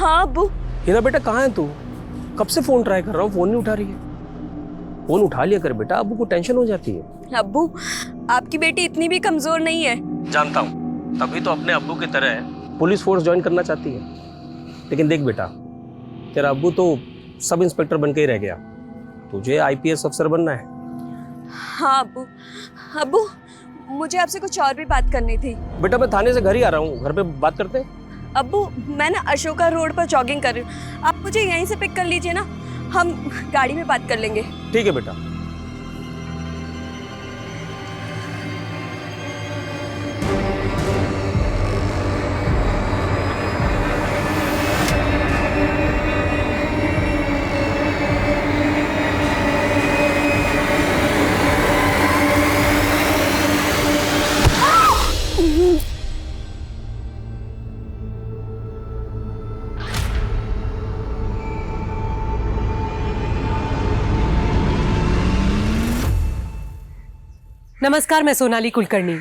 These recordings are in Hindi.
हाँ अब्बू। हीरा बेटा कहाँ है तू? कब से फोन ट्राई कर रहा हूँ, फोन नहीं उठा रही है। फोन उठा लिया कर बेटा, अब्बू को टेंशन हो जाती है। अब्बू आपकी बेटी इतनी भी कमजोर नहीं है। जानता हूँ, तभी तो अपने अब्बू की तरह पुलिस फोर्स ज्वाइन करना चाहती है। लेकिन देख बेटा, तेरा अब्बू तो सब इंस्पेक्टर बन के ही रह गया, तुझे आईपीएस अफसर बनना है। हाँ अब्बू। अब्बू मुझे आपसे कुछ और भी बात करनी थी। बेटा मैं थाने से घर ही आ रहा हूँ, घर पे बात करते हैं। अब्बू मैं ना अशोका रोड पर जॉगिंग कर रही हूँ, आप मुझे यहीं से पिक कर लीजिए ना, हम गाड़ी में बात कर लेंगे। ठीक है बेटा। नमस्कार, मैं सोनाली कुलकर्णी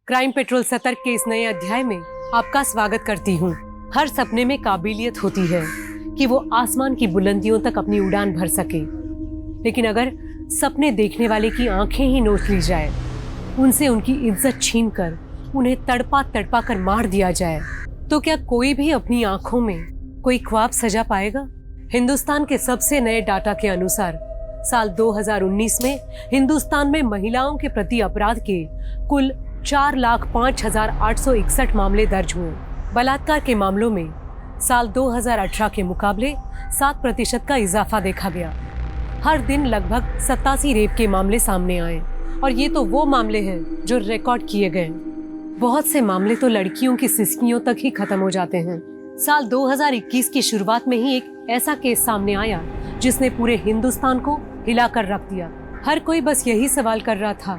क्राइम पेट्रोल सतर्क के इस नए अध्याय में आपका स्वागत करती हूँ। हर सपने में काबिलियत होती है कि वो आसमान की बुलंदियों तक अपनी उड़ान भर सके, लेकिन अगर सपने देखने वाले की आंखें ही नोच ली जाए, उनसे उनकी इज्जत छीनकर उन्हें तड़पा तड़पा कर मार दिया जाए, तो क्या कोई भी अपनी आंखों में कोई ख्वाब सजा पाएगा? हिंदुस्तान के सबसे नए डाटा के अनुसार साल 2019 में हिंदुस्तान में महिलाओं के प्रति अपराध के कुल 4,05,861 मामले दर्ज हुए। बलात्कार के मामलों में साल 2018 के मुकाबले 7% का इजाफा देखा गया। हर दिन लगभग 87 रेप के मामले सामने आए, और ये तो वो मामले हैं जो रिकॉर्ड किए गए। बहुत से मामले तो लड़कियों की सिसकियों तक ही खत्म हो जाते हैं। साल 2021 की शुरुआत में ही एक ऐसा केस सामने आया जिसने पूरे हिंदुस्तान को हिलाकर रख दिया। हर कोई बस यही सवाल कर रहा था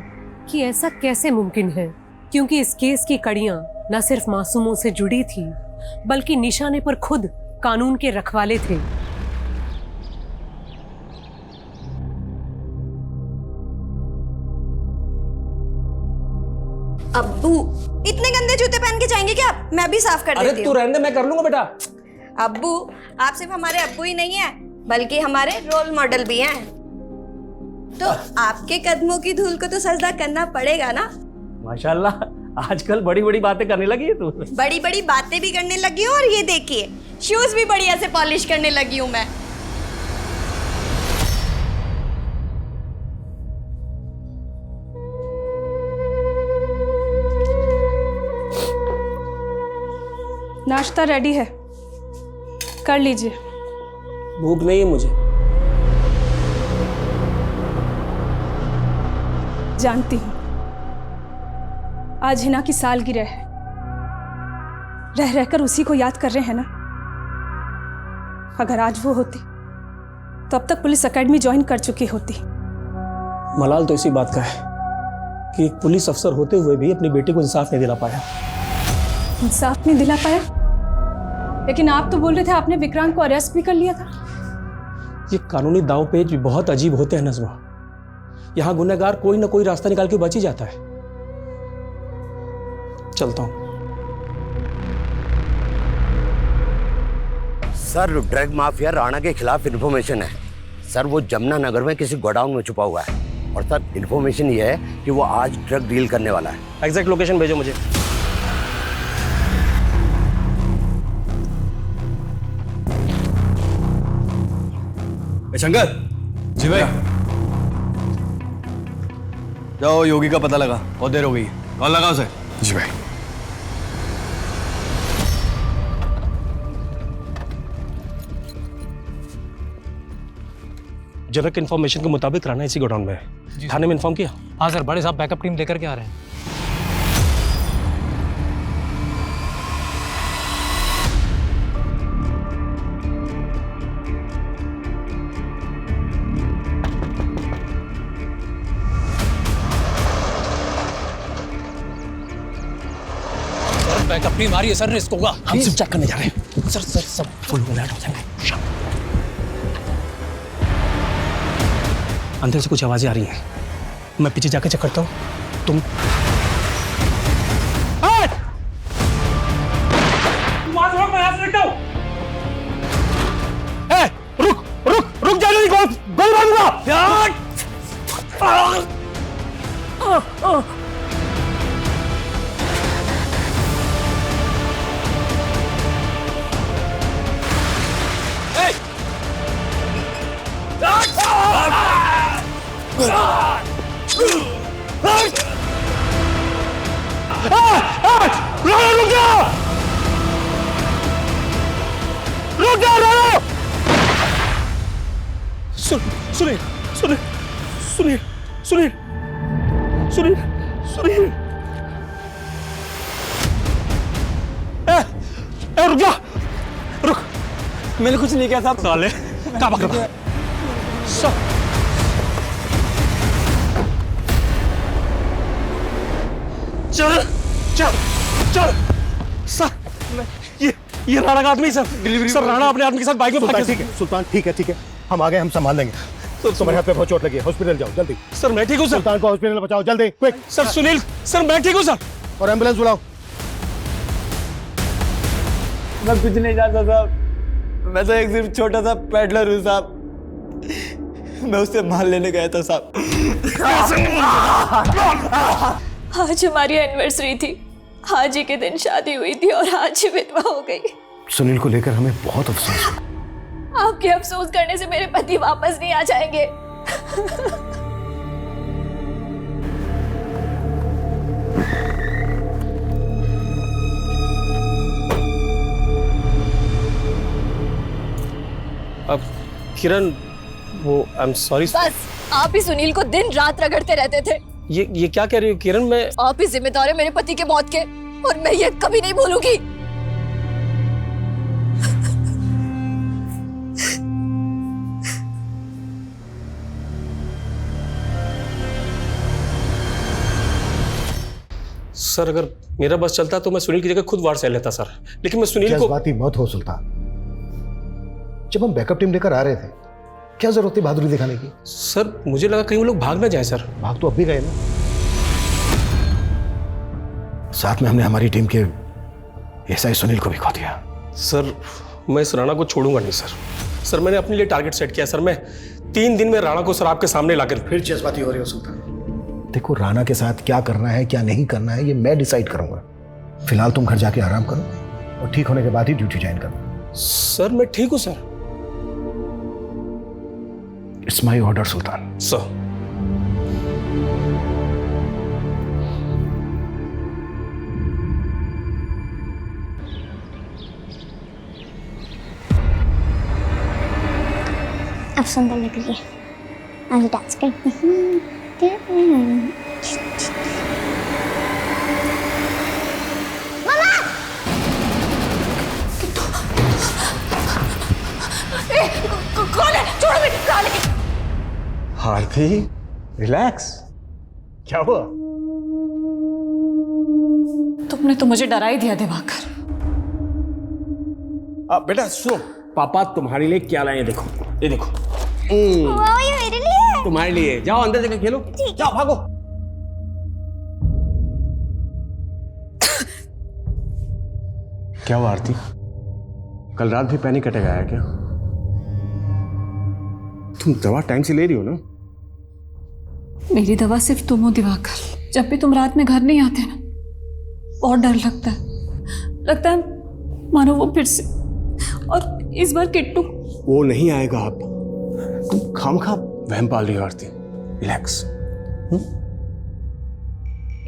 कि ऐसा कैसे मुमकिन है, क्योंकि इस केस की कड़ियां न सिर्फ मासूमों से जुड़ी थी, बल्कि निशाने पर खुद कानून के रखवाले थे। अब्बू इतने गंदे जूते पहन के जाएंगे क्या आप? मैं भी साफ कर देती हूँ। अरे तू रहने दे, मैं कर लूंगा बेटा। अब्बू आप सिर्फ हमारे अब्बू ही नहीं है, बल्कि हमारे रोल मॉडल भी हैं। तो आपके कदमों की धूल को तो सजदा करना पड़ेगा ना। माशाल्लाह, आजकल बड़ी बड़ी बातें करने लगी है तू। बड़ी बड़ी बातें भी करने लगी हूँ, और ये देखिए शूज भी बढ़िया से पॉलिश करने लगी हूँ मैं। नाश्ता रेडी है, कर लीजिए। भूख नहीं है मुझे। जानती हूँ आज हिना की सालगिरह है, रह रहकर उसी को याद कर रहे हैं ना। अगर आज वो होती तो अब तक पुलिस एकेडमी ज्वाइन कर चुकी होती। मलाल तो इसी बात का है कि एक पुलिस अफसर होते हुए भी अपनी बेटी को इंसाफ नहीं दिला पाया। इंसाफ नहीं दिला पाया? लेकिन आप तो बोल रहे थे आपने विक्रांत को अरेस्ट भी कर लिया था। ये कानूनी दांवपेच बहुत अजीब होते हैं नज़मा। यहाँ गुनहगार कोई ना कोई रास्ता निकाल के बच ही जाता है। चलता हूँ। सर, ड्रग माफिया राणा के खिलाफ इन्फॉर्मेशन है। सर, वो जमुना नगर में किसी गोडाउन में छुपा हुआ है, और सर इन्फॉर्मेशन ये है कि वो आज ड्रग डील करने वाला है। एग्जैक्ट लोकेशन भेजो मुझे। शंकर जी भाई, जाओ योगी का पता लगा, बहुत देर हो गई। कॉल लगा उसे। जी भाई। जनक इन्फॉर्मेशन के मुताबिक राणा इसी गोडाउन में है। थाने में इन्फॉर्म किया? हाँ सर, बड़े साहब बैकअप टीम लेकर के आ रहे हैं। बैकअप टीम आ रही है सर, रिस्क होगा। हम सिर्फ चेक करने जा रहे हैं। सर सब फुल अलर्ट हो जाएंगे। अंदर से कुछ आवाजें आ रही हैं, मैं पीछे जाके चेक करता हूँ। तुम उड़ा दूंगा। सुनील सुनील सुनील सुनील सुनील सुनील रुक जा, रुक। मैंने कुछ नहीं किया था। साले कहाँ भाग रहा? चल चल चल सर, ये राणा का आदमी सर। डिलीवरी सर, राणा अपने आदमी के साथ बाइक में भाग गया। ठीक है सुल्तान, ठीक है हम आ गए, हम संभाल लेंगे। तुम्हारे हाथ पे बहुत चोट लगी है, हॉस्पिटल जाओ जल्दी। सर मैं ठीक हूँ सर। सुल्तान को हॉस्पिटल पहुंचाओ जल्दी, क्विक। सर सुनील सर, मैं ठीक हूँ सर। और एम्बुलेंस बुलाओ। मैं कुछ नहीं जानता साहब, मैं तो एक सिर्फ छोटा सा पैडलर हूँ साहब। मैं उससे माल लेने गया था साहब। आज हमारी एनिवर्सरी थी, आज ही के दिन शादी हुई थी और आज ही विधवा हो गई। सुनील को लेकर हमें बहुत अफसोस है। आपके अफसोस करने से मेरे पति वापस नहीं आ जाएंगे। अब किरण, वो आई एम सॉरी। बस आप ही सुनील को दिन रात रगड़ते रहते थे। ये क्या कह रही हो किरण? मैं आप ही जिम्मेदार है मेरे पति के मौत के, और मैं ये कभी नहीं भूलूंगी। सर, अगर मेरा बस चलता तो मैं सुनील की जगह खुद वार्ड से लेता सर, लेकिन मैं सुनील को। जज्बाती मत हो सुल्तान, जब हम बैकअप टीम लेकर आ रहे थे क्या जरूरत थी बहादुरी दिखाने की? सर मुझे लगा कहीं वो लोग भाग ना जाए सर। भाग तो अब भी गए ना। साथ में हमने हमारी टीम के एसआई सुनील को भी खो दिया। सर मैं इस राणा को छोड़ूंगा नहीं सर। सर मैंने अपने लिए टारगेट सेट किया सर। मैं 3 दिन में राणा को सर आपके सामने लाकर। फिर जज्बाती हो रही हो सुल्तान। देखो, राणा के साथ क्या करना है क्या नहीं करना है ये मैं डिसाइड करूंगा। फिलहाल तुम घर जाके आराम करो और ठीक होने के बाद ही ड्यूटी ज्वाइन करो। सर मैं ठीक हूं sir. It's my order Sultan. Sir अब सुंदर लग रही है, आज डांस करते हैं। कौन है? छोड़ो मेरी गाली। आरती, रिलैक्स। क्या हुआ? तुमने तो मुझे डरा ही दिया दिवाकर। बेटा सुनो, पापा तुम्हारे लिए क्या लाए देखो। ये देखो। वाह, ये मेरे लिए है। तुम्हारे लिए। जाओ अंदर जाकर खेलो। जाओ भागो। क्या हुआ आरती? कल रात भी पैनिक अटैक आया क्या? तुम दवा टाइम से ले रही हो ना? मेरी दवा सिर्फ तुम हो दिवाकर। जब भी तुम रात में घर नहीं आते ना, बहुत डर लगता है मानो वो फिर से। और इस बार किट्टू। वो नहीं आएगा। आप तुम खामखा वहम पाल रही हो आरती। रिलैक्स।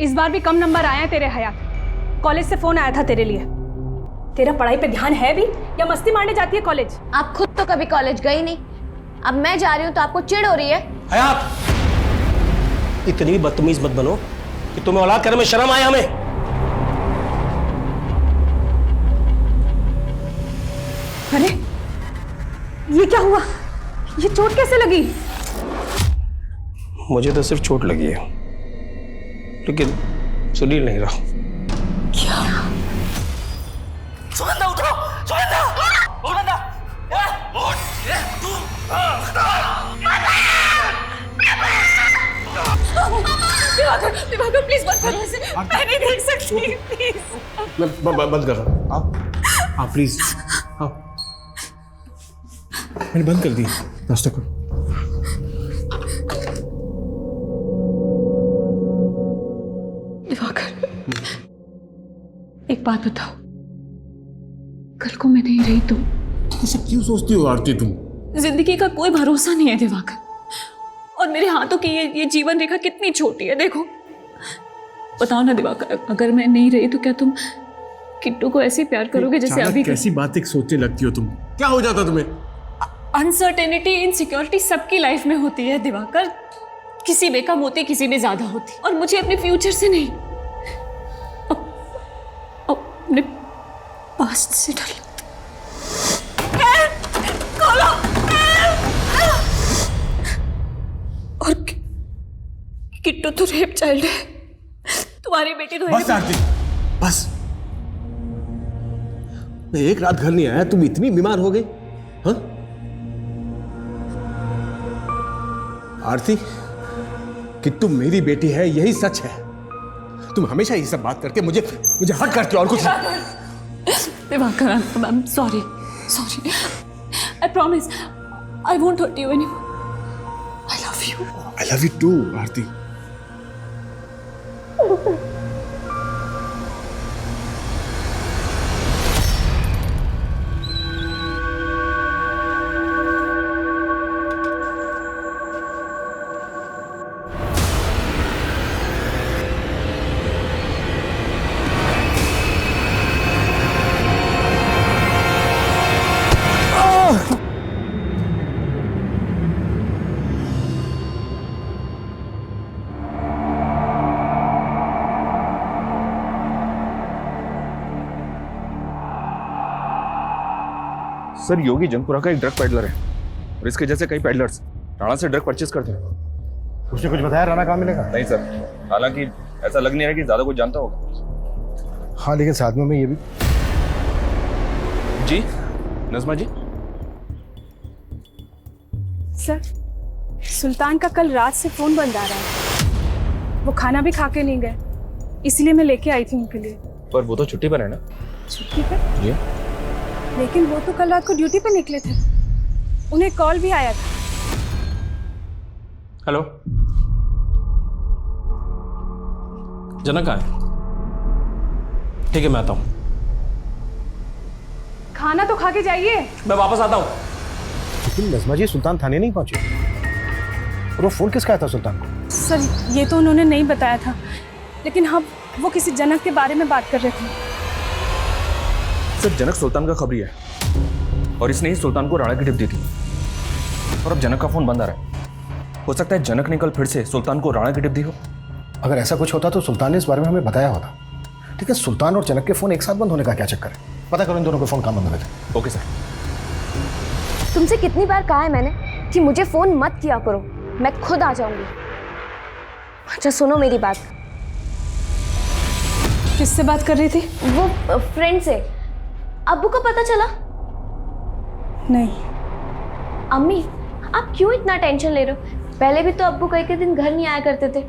इस बार भी कम नंबर आए हैं तेरे हयात। कॉलेज से फोन आया था तेरे लिए। तेरा पढ़ाई पे ध्यान है भी या मस्ती मारने जाती है कॉलेज? आप खुद तो कभी कॉलेज गई नहीं, अब मैं जा रही हूँ तो आपको चिढ़ हो रही है। हयात, इतनी बदतमीज मत बनो कि तुम्हें औलाद करने में शर्म आए हमें। अरे ये क्या हुआ? ये चोट कैसे लगी? मुझे तो सिर्फ चोट लगी है, लेकिन सुनील नहीं रहा। क्या? सुगंधा उठो, सुगंधा, सुगंधा, दिवाकर प्लीज मत करो ऐसे, मैं नहीं देख सकती प्लीज। मैं बंद कर रहा हूँ। आप प्लीज। हाँ, मैंने बंद कर दी। नाश्ता करो। दिवाकर, एक बात बताओ, कल को मैं नहीं रही तो ऐसा क्यों सोचती हो आरती तुम? जिंदगी का कोई भरोसा नहीं है दिवाकर, और मेरे हाथों की ये जीवन रेखा कितनी छोटी है। देखो, बताओ ना दिवाकर, अगर मैं नहीं रही तो क्या तुम किट्टू को ऐसे ही प्यार करोगे जैसे अभी? कैसी बातें सोचने लगती हो तुम? क्या हो जाता तुम्हें? अनसर्टेनिटी, इनसिक्योरिटी सबकी लाइफ में होती है दिवाकर। किसी में कम होती, किसी में ज्यादा होती, और मुझे अपने फ्यूचर से नहीं, अपने पास्ट से डर लगता। और किट्टू तो रेप चाइल्ड है, तुम्हारी बेटी तो बस आरती, बस। मैं एक रात घर नहीं आया, तुम इतनी बीमार हो गई? हाँ आरती, किट्टू मेरी बेटी है, यही सच है। तुम हमेशा ये सब बात करके मुझे हर्ट करती हो और कुछ Diwakar, I'm sorry. I promise I won't hurt you anymore. I love you. I love you too, Aarti. Sir, Yogi Jangpura का एक ड्रग पेडलर है और इसके जैसे कई पेडलर्स राणा से ड्रग परचेज करते हैं। उसने कुछ बताया राणा कहाँ मिलेगा? नहीं सर, हालांकि ऐसा लग नहीं रहा कि ज्यादा कुछ जानता होगा। हाँ, लेकिन साथ में ये भी। जी नज़मा जी। सर, सुल्तान का कल रात से फोन बंद आ रहा है। वो खाना भी खा के नहीं गए, इसलिए मैं लेके आई थी उनके लिए। पर वो तो छुट्टी पर है ना? छुट्टी पे? जी। लेकिन वो तो कल रात को ड्यूटी पे निकले थे, उन्हें कॉल भी आया था। हेलो, जनक कहाँ है? ठीक है, मैं आता हूँ। खाना तो खा के जाइए। मैं वापस आता हूँ। लेकिन नज़मा जी, सुल्तान थाने नहीं पहुंचे और वो फोन किसका आया था सुल्तान को? सर, ये तो उन्होंने नहीं बताया था, लेकिन हाँ, वो किसी जनक के बारे में बात कर रहे थे। सर, जनक सुल्तान का खबरी है और इसने ही सुल्तान को राणा की टिप दी थी और अब जनक का फोन बंद आ रहा है। हो सकता है जनक ने कल फिर से सुल्तान को राणा की टिप दी हो। अगर ऐसा कुछ होता तो सुल्तान ने इस बारे में हमें बताया होता। ठीक है, सुल्तान और जनक के फोन एक साथ बंद होने का क्या चक्कर है? पता करो इन दोनों के फोन कहाँ बंद हुए थे। Okay sir. तुमसे कितनी बार कहा है मैंने कि मुझे फोन मत किया करो, मैं खुद आ जाऊंगी। अच्छा सुनो मेरी बात। किससे बात कर रही थी? वो फ्रेंड से। अब्बू को पता चला? नहीं। अम्मी, आप क्यों इतना टेंशन ले रहे हो? पहले भी तो अब्बू कई के दिन घर नहीं आया करते थे।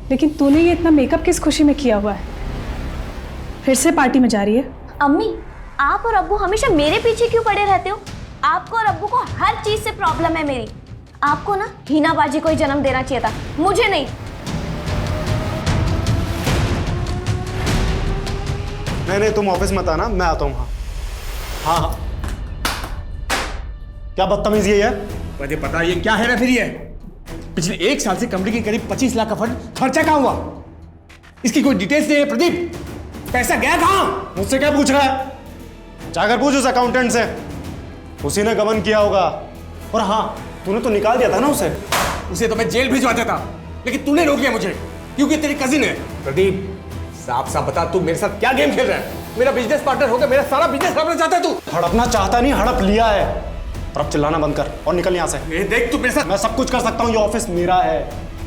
लेकिन तूने ये इतना मेकअप किस खुशी में किया हुआ है? फिर से पार्टी में जा रही है? अम्मी, आप और अब्बू हमेशा मेरे पीछे क्यों पड़े रहते हो? आपको और अब्बू को हर चीज से प्रॉब्लम है मेरी। आपको ना हीनाबाजी को ही जन्म देना चाहिए था, मुझे नहीं। नहीं, तुम ऑफिस मत आना, मैं आता हूँ। हाँ हाँ। क्या बदतमीजी है? मुझे पता ये क्या है ना फिर ये? पिछले 1 साल से कंपनी के करीब 25 लाख का फंड खर्चा कहाँ हुआ? इसकी कोई डिटेल्स नहीं है प्रदीप। पैसा गया कहाँ? मुझसे क्या पूछ रहा है? जाकर पूछ उस अकाउंटेंट से, उसी ने गबन किया होगा। और हाँ, तूने तो निकाल दिया था ना उसे तो मैं जेल भिजवा देता, लेकिन तूने रोक लिया मुझे क्योंकि तेरी कजिन है। प्रदीप, साफ साफ बता, तू मेरे साथ क्या गेम खेल रहा है? मेरा बिजनेस पार्टनर होकर मेरा सारा बिजनेस हड़पना चाहता है तू? हड़पना चाहता नहीं, हड़प लिया है। और अब चिल्लाना बंद कर और निकल यहाँ से। देख, तू मेरे साथ। मैं सब कुछ कर सकता हूँ, ये ऑफिस मेरा है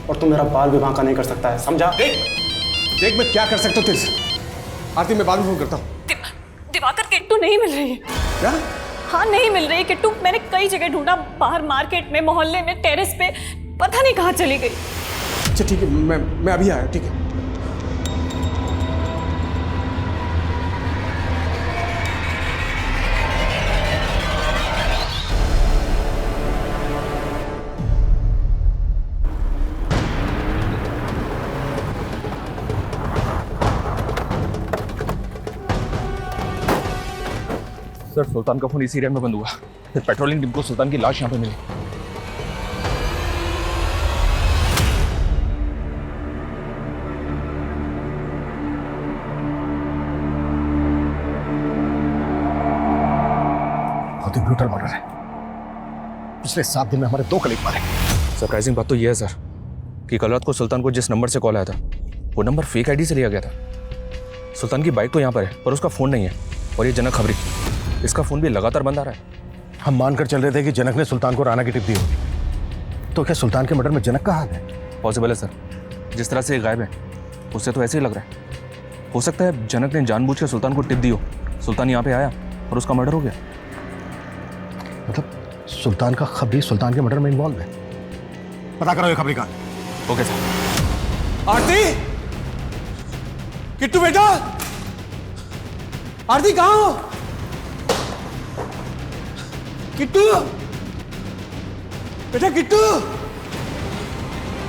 और तू मेरा बाल विवाह का नहीं कर सकता है, समझा? देख मैं क्या कर सकता हूँ तेरे से। आरती, मैं बाद में फोन करता हूँ। दिवाकर, किट्टू नहीं मिल रही है। क्या? हाँ, नहीं मिल रही किट्टू। मैंने कई जगह ढूंढा, बाहर मार्केट में, मोहल्ले में, टेरेस पे, पता नहीं कहाँ चली गई। अच्छा ठीक है, मैं अभी आया। ठीक है। सर सुल्तान का फोन इसी एरिया में बंद हुआ, फिर पेट्रोलिंग टीम को सुल्तान की लाश यहाँ पे मिली। बहुत ही ब्रूटल मर्डर है। पिछले 7 दिन में हमारे 2 कलीग मारे। सरप्राइजिंग बात तो यह है सर कि कल रात को सुल्तान को जिस नंबर से कॉल आया था वो नंबर फेक आईडी से लिया गया था। सुल्तान की बाइक तो यहाँ पर है पर उसका फोन नहीं है, और ये जनक खबरी, इसका फोन भी लगातार बंद आ रहा है। हम मानकर चल रहे थे कि जनक ने सुल्तान को राणा की टिप दी होगी, तो क्या सुल्तान के मर्डर में जनक का हाथ है? पॉसिबल है सर, जिस तरह से ये गायब है उससे तो ऐसे ही लग रहा है। हो सकता है जनक ने जानबूझ के सुल्तान को टिप दी हो, सुल्तान यहाँ पे आया और उसका मर्डर हो गया। मतलब सुल्तान का खबरी सुल्तान के मर्डर में इन्वॉल्व है। पता करो ये खबरी का। Okay sir. आरती, किट्टू बेटा, आरती कहाँ हो? किट्टू बेटा, किट्टू,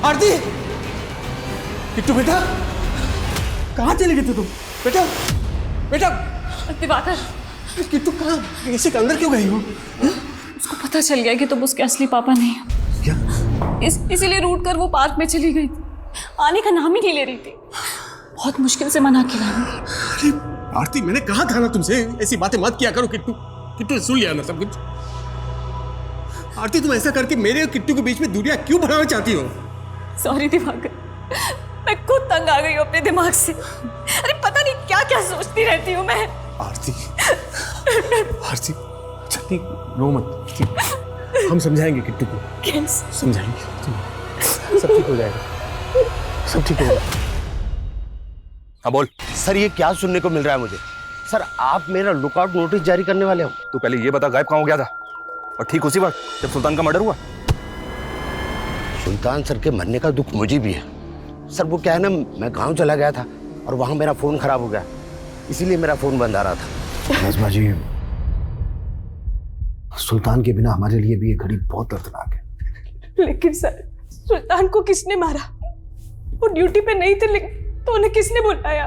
आरती, किट्टू बेटा, कहाँ चले गए थे तुम? बेटा, बेटा, दिवाकर, किट्टू कहाँ, ऐसे अंदर क्यों गई हो? उसको पता चल गया कि तुम उसके असली पापा नहीं हो। क्या? इसीलिए रूट कर वो पार्क में चली गई थी, आने का नाम ही नहीं ले रही थी। बहुत मुश्किल से मना किया। अरे आरती, मैंने कहा था ना तुमसे ऐसी बातें मत किया करो। किट्टू, किट्टू ने सुन लिया ना सब कुछ। आरती, तुम ऐसा करके मेरे और किट्टू के बीच में दूरियां क्यों बढ़ाना चाहती हो? सॉरी दिवाकर, मैं खुद तंग आ गई हूँ अपने दिमाग से। अरे पता नहीं क्या क्या सोचती रहती हूँ मैं। आरती, आरती, जल्दी रो मत, हम समझाएंगे किट्टू को। कैसे समझाएंगे, सब ठीक हो जाएगा, सब ठीक हो जाएगा। हाँ बोल। सर ये क्या सुनने को मिल रहा है मुझे? सर आप मेरा लुकआउट नोटिस जारी करने वाले हो? तू पहले ये बता गायब कहाँ हो गया था? और ठीक उसी वक्त जब सुल्तान का मर्डर हुआ। सुल्तान सर के मरने का दुख मुझे भी है सर। वो क्या है ना, मैं गांव चला गया था और वहां मेरा फोन खराब हो गया, इसीलिए मेरा फोन बंद आ रहा था। नज़मा जी, सुल्तान के बिना हमारे लिए भी ये घड़ी बहुत दर्दनाक है। लेकिन सर, सुल्तान को किसने मारा? वो ड्यूटी पे नहीं थे, लेकिन तो उन्हें किसने बुलाया?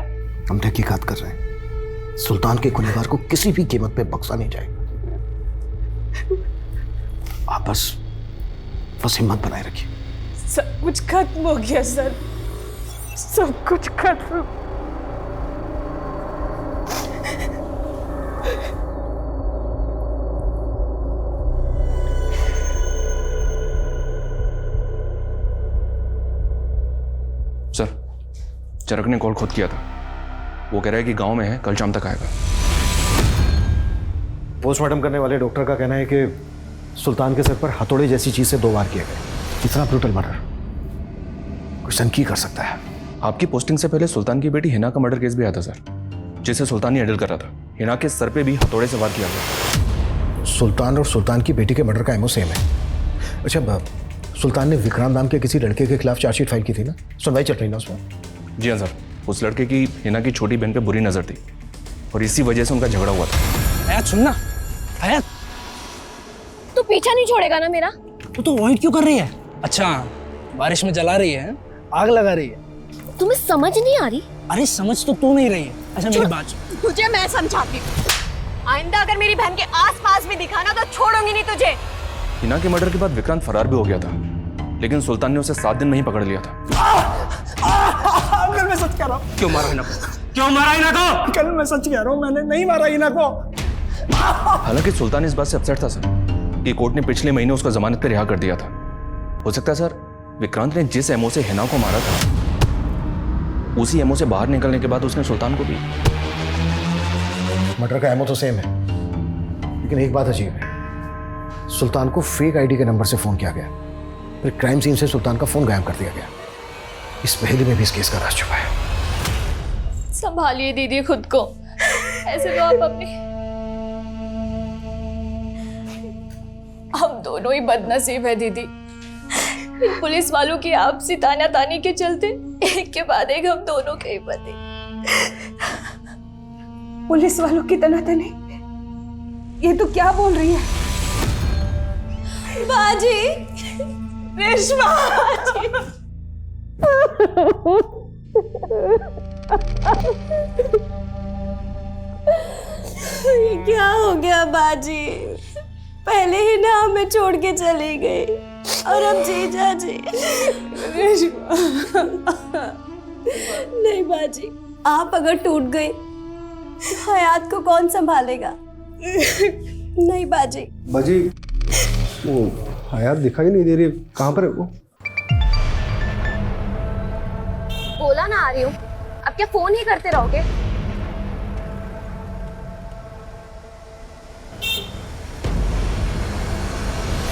हम तहकीकात कर रहे हैं। सुल्तान के गुनहगार को किसी भी कीमत पे बख्शा नहीं जाएगा। आप बस हिम्मत बनाए रखिए। सब कुछ खत्म हो गया सर, सब कुछ खत्म। सर, जनक ने कॉल खुद किया था। वो कह रहा है कि गांव में है, कल शाम तक आएगा। पोस्टमार्टम करने वाले डॉक्टर का कहना है कि सुल्तान के सर पर हथौड़े जैसी चीज से 2 वार किए गए। इतना ब्रूटल मर्डर कोई सन की कर सकता है? आपकी पोस्टिंग से पहले सुल्तान की बेटी हिना का मर्डर केस भी आया था सर, जिसे सुल्तान ही हैंडल कर रहा था। हिना के सर पे भी हथौड़े से वार किया गया। सुल्तान और सुल्तान की बेटी के मर्डर का एमओ सेम है। अच्छा, सुल्तान ने विक्रांत नाम के किसी लड़के के खिलाफ चार्जशीट फाइल की थी ना? सुनवाई चल रही ना उसमें? जी हाँ सर, उस लड़के की हिना की छोटी बहन पे बुरी नजर थी और इसी वजह से उनका झगड़ा हुआ था। आया सुनना, आया तू पीछा नहीं छोड़ेगा ना मेरा? तो अवॉइड क्यों कर रही है? अच्छा, बारिश में जला रही है, आग लगा रही है। तुम्हें समझ नहीं आ रही? अरे समझ तो तू नहीं रही है। अच्छा मेरी बात सुन। तुझे मैं समझाती हूँ। आइंदा अगर मेरी बहन के आसपास भी दिखा ना तो छोड़ूंगी नहीं तुझे। हिना के मर्डर के बाद विक्रांत फरार भी हो गया था, लेकिन सुल्तान ने उसे 7 दिन में ही पकड़ लिया था। अंकल मैं सच कह रहा हूँ। क्यों मारा हिना को? क्यों मारा हिना को? अंकल मैं सच कह रहा हूँ, मैंने नहीं मारा हिना को। हालांकि सुल्तान इस बात से अपसेट था सर कि कोर्ट ने पिछले महीने उसको जमानत पर रिहा कर दिया था। हो सकता है सर विक्रांत ने जिस एमओ से हिना को मारा था उसी एमओ से बाहर निकलने के बाद उसने सुल्तान को भी। मर्डर का एमओ तो सेम है, लेकिन एक बात अजीब है। सुल्तान को फेक आईडी के नंबर से फोन किया गया, फिर क्राइम सीन से सुल्तान का फोन गायब कर दिया गया। इस पहेली में भी इस केस का राज छुपा है। संभालिए दीदी खुद को, ऐसे तो आप अपनी। हम दोनों ही बदनसीब है दीदी। इन पुलिस वालों की आपसी तानातानी के चलते एक के बाद एक हम दोनों के ही पति। पुलिस वालों की तनातनी? ये तो क्या बोल रही है? बाजी, रेशमा क्या हो गया बाजी? पहले ही ना हमें छोड़ के चली गई और अब जीजा जी। नहीं बाजी, आप अगर टूट गई तो हयात को कौन संभालेगा? नहीं बाजी। बाजी, वो हयात दिखाई नहीं दे रही, कहाँ पर है वो? बोला ना आ रही हूँ, अब क्या फोन ही करते रहोगे?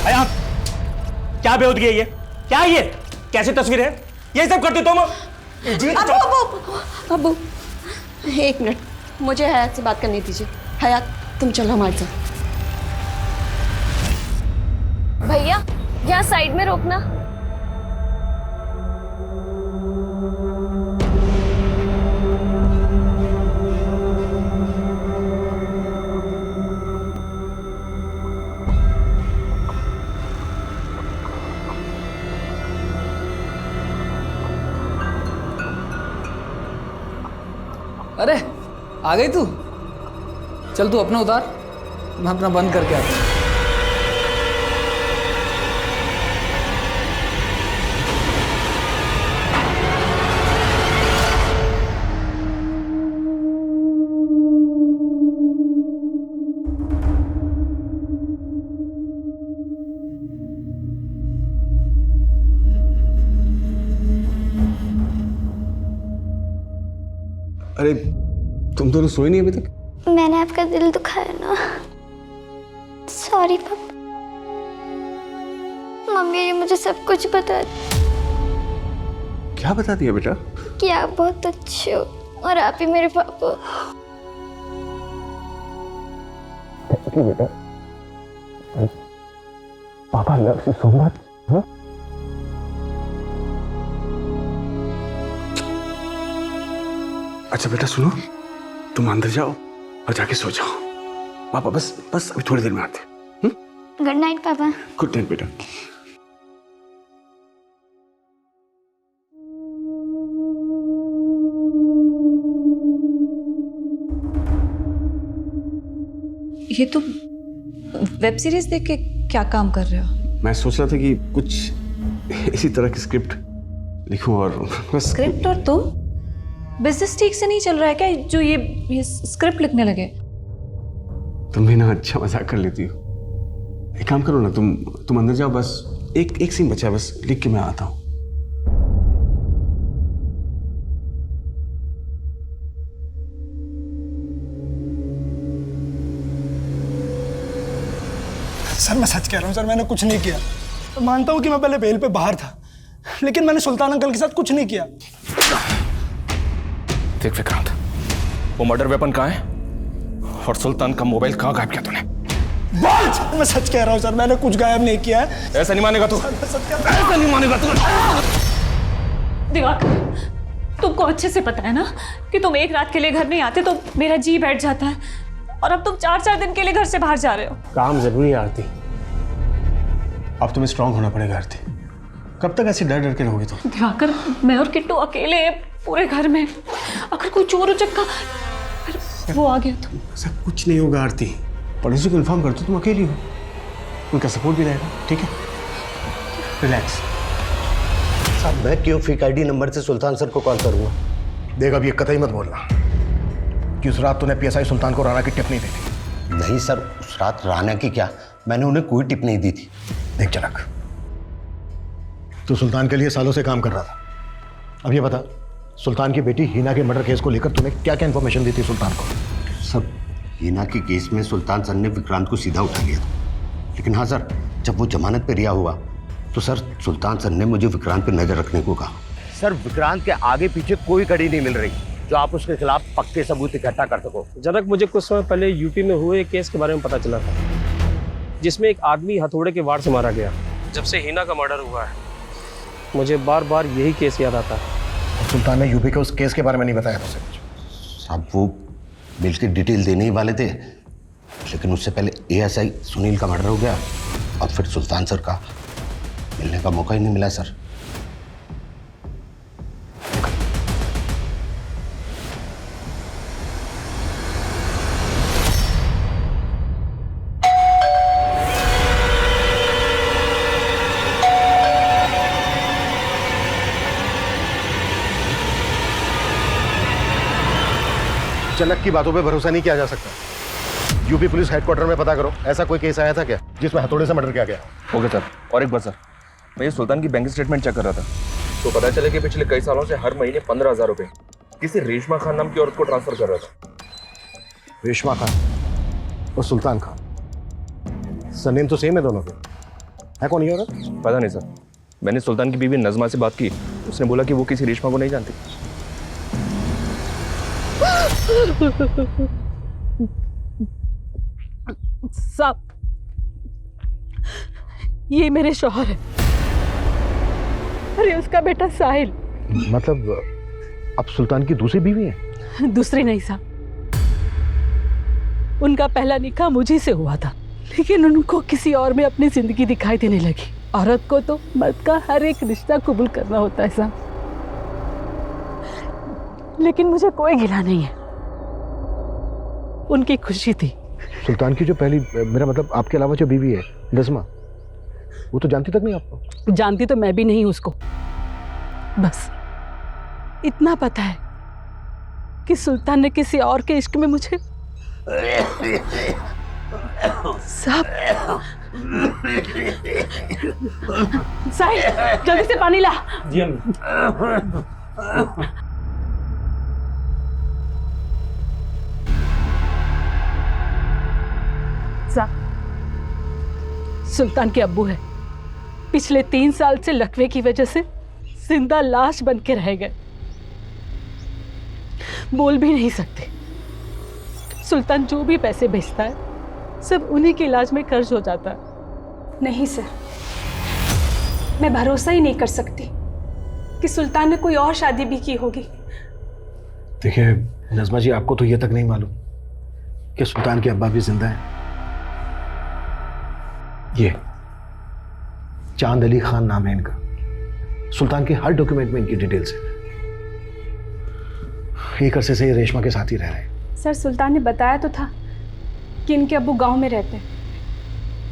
हयात, क्या बेहूदगी है ये? क्या है ये? कैसी तस्वीर है? ये सब करते तुम? अबू, एक मिनट, मुझे हयात से बात करनी दीजिए। हयात, तुम चलो हमारे साथ। भैया यहाँ साइड में रोकना। अरे आ गई तू? चल तू अपना उतार, मैं अपना बंद करके आता हूँ। अरे तुम दोनों सोए नहीं अभी तक? मैंने आपका दिल दुखाया ना, सॉरी पापा। मम्मी ने मुझे सब कुछ बता दिया। क्या बता दिया बेटा? कि आप बहुत अच्छे हो और आप ही मेरे पापा। बेटा, पापा लव यू सो मच। अच्छा बेटा सुनो, तुम अंदर जाओ और जाके सो जाओ। पापा बस अभी थोड़ी देर में आते। गुड नाइट पापा। गुड नाइट बेटा। ये तो वेब सीरीज देख के क्या काम कर रहे हो? मैं सोच रहा था कि कुछ इसी तरह की स्क्रिप्ट लिखूं और बस। स्क्रिप्ट? और तुम? बिजनेस ठीक से नहीं चल रहा है क्या जो ये स्क्रिप्ट लिखने लगे? तुम भी ना अच्छा मजाक कर लेती हो। एक काम करो ना, तुम अंदर जाओ, बस एक सीन बचा है, बस लिख के मैं आता हूँ। सर मैं सच कह रहा हूँ सर, मैंने कुछ नहीं किया। तो मानता हूँ कि मैं पहले बेल पे बाहर था, लेकिन मैंने सुल्तान अंकल के साथ कुछ नहीं किया। देख विक्रांत, वो मर्डर वेपन कहाँ है और सुल्तान का मोबाइल कहाँ गायब किया तूने? बोल सर, मैं सच कह रहा हूँ सर, मैंने कुछ गायब नहीं किया है। ऐसा नहीं मानेगा तू, ऐसा नहीं मानेगा तू। दिवाकर, तुमको अच्छे से पता है ना कि तुम एक रात के लिए घर नहीं आते तो मेरा जी बैठ जाता है, और अब तुम 4-4 दिन के लिए घर से बाहर जा रहे हो। काम जरूरी है आरती, अब तुम्हें स्ट्रांग होना पड़ेगा आरती। कब तक ऐसे डर डर के रहोगी तुम? दिवाकर, मैं और किट्टू अकेले हैं पूरे घर में, अगर कोई चोर उचक्का फिर वो आ गया तो? ऐसा कुछ नहीं होगा आरती, पड़ोसी को इन्फॉर्म कर दो, तुम अकेली हो, उनका सपोर्ट भी रहेगा। ठीक है, रिलैक्स। साहब मैं क्यों फेक आईडी नंबर से सुल्तान सर को कॉल करूंगा? देख अब ये कतई मत बोलना कि उस रात तूने पीएसआई सुल्तान को राणा की टिप नहीं दी थी। नहीं सर, उस रात राणा की क्या, मैंने उन्हें कोई टिप नहीं दी थी। देख जनक, तू सुल्तान के लिए सालों से काम कर रहा था। अब ये बता, सुल्तान की बेटी हिना के मर्डर केस को लेकर तूने क्या क्या इन्फॉर्मेशन दी थी सुल्तान को? सर हिना के केस में सुल्तान सर ने विक्रांत को सीधा उठा लिया था, लेकिन हाँ सर, जब वो जमानत पे रिहा हुआ तो सर सुल्तान सर ने मुझे विक्रांत पे नजर रखने को कहा। सर विक्रांत के आगे पीछे कोई कड़ी नहीं मिल रही जो आप उसके खिलाफ पक्के सबूत इकट्ठा कर सको। जनक, मुझे कुछ समय पहले यूपी में हुए केस के बारे में पता चला था, जिसमें एक आदमी हथौड़े के वार से मारा गया। जब से हिना का मर्डर हुआ है मुझे बार बार यही केस याद आता है। सुल्तान ने यूपी के उस केस के बारे में नहीं बताया तुझसे कुछ? साहब वो बिल की डिटेल देने ही वाले थे, लेकिन उससे पहले एएसआई सुनील का मर्डर हो गया और फिर सुल्तान सर का मिलने का मौका ही नहीं मिला सर। जनक की बातों पे भरोसा नहीं किया जा सकता। यूपी पुलिस हेडक्वार्टर में पता करो, ऐसा कोई केस आया था क्या जिसमें हथौड़े से मर्डर किया गया? Okay sir. और एक बात सर, मैं ये सुल्तान की बैंक स्टेटमेंट चेक कर रहा था तो पता चला कि पिछले कई सालों से हर महीने 15,000 रुपए किसी रेशमा खान नाम की औरत को ट्रांसफर कर रहा था। रेशमा खान और सुल्तान खान, सरनेम तो सेम है दोनों के। है कौन ये औरत? पता नहीं सर, मैंने सुल्तान की बीवी नजमा से बात की, उसने बोला कि वो किसी रेशमा को नहीं जानती। साहब, ये मेरे शौहर है। अरे उसका बेटा साहिल। मतलब अब सुल्तान की दूसरी बीवी है? दूसरी नहीं साहब, उनका पहला निकाह मुझी से हुआ था, लेकिन उनको किसी और में अपनी जिंदगी दिखाई देने लगी। औरत को तो मर्द का हर एक रिश्ता कबूल करना होता है साहब, लेकिन मुझे कोई गिला नहीं है, उनकी खुशी थी। सुल्तान की जो पहली, मेरा मतलब आपके अलावा जो बीवी है नज़मा, वो तो जानती तक नहीं आपको? जानती तो मैं भी नहीं उसको, बस इतना पता है कि सुल्तान ने किसी और के इश्क में मुझे साहब। साहिल, जल्दी से पानी ला। जी अम्मी। साहब, सुल्तान के अब्बू है, पिछले 3 साल से लकवे की वजह से जिंदा लाश बन के रह गए, बोल भी नहीं सकते। सुल्तान जो भी पैसे भेजता है सब उन्हीं के इलाज में खर्च हो जाता है। नहीं सर, मैं भरोसा ही नहीं कर सकती कि सुल्तान ने कोई और शादी भी की होगी। देखिए नज़मा जी, आपको तो ये तक नहीं मालूम कि सुल्तान के अब्बा भी जिंदा हैं। ये चांद अली खान नाम है इनका। सुल्तान के हर डॉक्यूमेंट में इनकी डिटेल्स है। एक अरसे से ये रेशमा के साथ ही रह रहे हैं। सर, सुल्तान ने बताया तो था कि इनके अब्बू गांव में रहते हैं,